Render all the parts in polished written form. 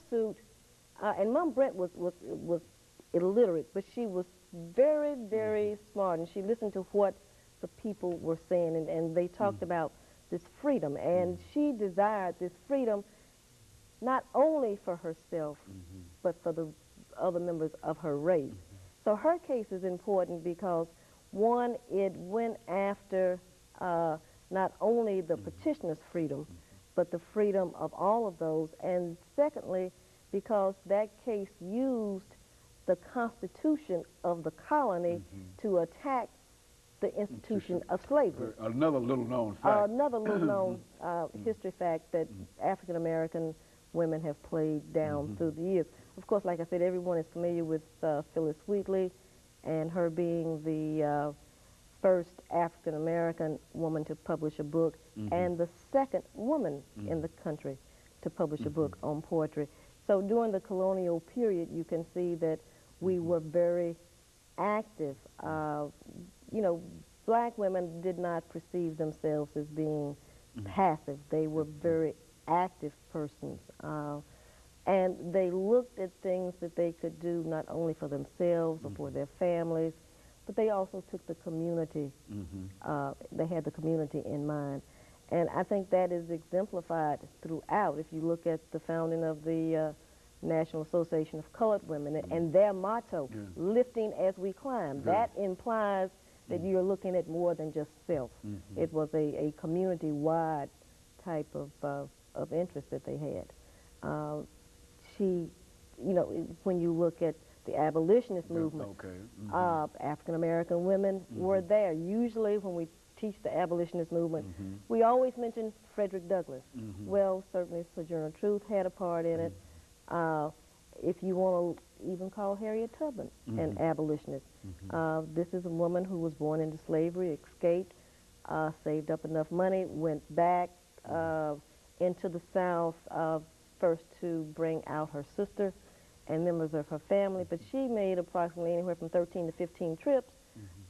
suit, and Mom Brent was illiterate, but she was very, very smart, and she listened to what the people were saying, and they talked about this freedom, and she desired this freedom not only for herself, but for the other members of her race. So her case is important because, one, it went after not only the petitioner's freedom, but the freedom of all of those, and secondly, because that case used the Constitution of the colony to attack the institution of slavery. Another little known fact. Another little known history fact that African American women have played down through the years. Of course, like I said, everyone is familiar with Phyllis Wheatley and her being the first African American woman to publish a book and the second woman in the country to publish a book on poetry. So during the colonial period, you can see that we were very active. You know, black women did not perceive themselves as being passive. They were very active persons. And they looked at things that they could do not only for themselves or for their families, but they also took the community. They had the community in mind. And I think that is exemplified throughout. If you look at the founding of the National Association of Colored Women and their motto, lifting as we climb, that implies that you're looking at more than just self. It was a community-wide type of interest that they had. You know, when you look at the abolitionist movement, African-American women were there. Usually when we teach the abolitionist movement, we always mention Frederick Douglass. Well, certainly Sojourner Truth had a part in it. If you want to even call Harriet Tubman an abolitionist, this is a woman who was born into slavery, escaped, saved up enough money, went back into the South, first to bring out her sister and members of her family, but she made approximately anywhere from 13 to 15 trips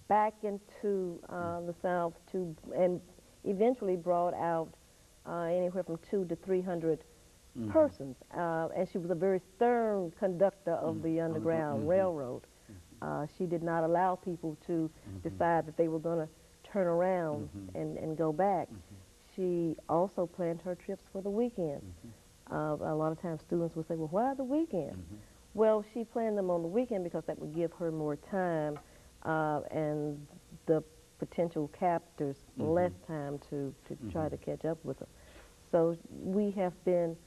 back into the South and eventually brought out anywhere from 200 to 300 persons. And she was a very stern conductor of the Underground Railroad. She did not allow people to decide that they were going to turn around and go back. She also planned her trips for the weekend. A lot of times students would say, well, why the weekend? Well, she planned them on the weekend because that would give her more time and the potential captors less time to try to catch up with them. So we have been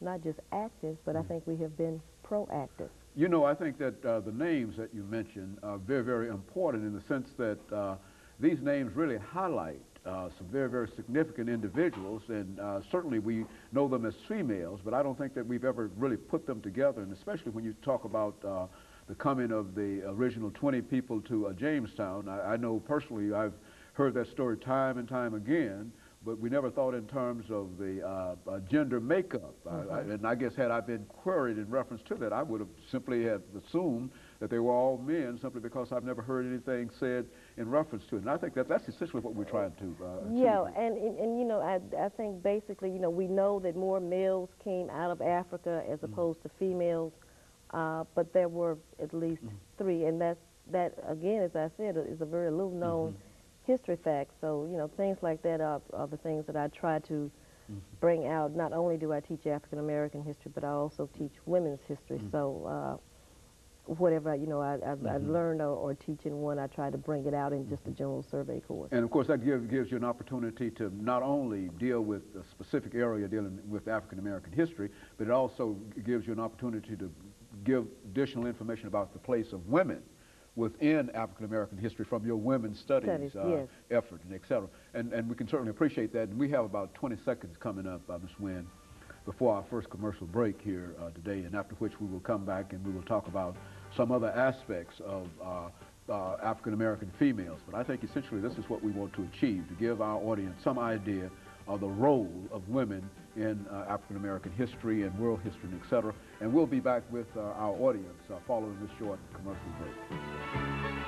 not just active, but I think we have been proactive. You know, I think that the names that you mentioned are very, very important in the sense that these names really highlight some very, very significant individuals, and certainly we know them as females, but I don't think that we've ever really put them together, and especially when you talk about the coming of the original 20 people to Jamestown. I know personally I've heard that story time and time again, but we never thought in terms of the gender makeup. And I guess had I been queried in reference to that, I would have simply have assumed that they were all men simply because I've never heard anything said in reference to it. And I think that that's essentially what we're trying to yeah, and you know, I think basically, you know, we know that more males came out of Africa as opposed to females, but there were at least 3, and that again, as I said, is a very little known history fact. So, you know, things like that are the things that I try to bring out. Not only do I teach African American history, but I also teach women's history. So whatever, you know, I've learned or teach in one, I try to bring it out in just a general survey course. And of course that gives you an opportunity to not only deal with a specific area dealing with African American history, but it also gives you an opportunity to give additional information about the place of women within African American history from your women's studies effort and et cetera. And we can certainly appreciate that. And we have about 20 seconds coming up, Ms. Wynn, before our first commercial break here today, and after which we will come back and we will talk about some other aspects of African American females. But I think essentially this is what we want to achieve, to give our audience some idea of the role of women in African American history and world history and et cetera. And we'll be back with our audience following this short commercial break.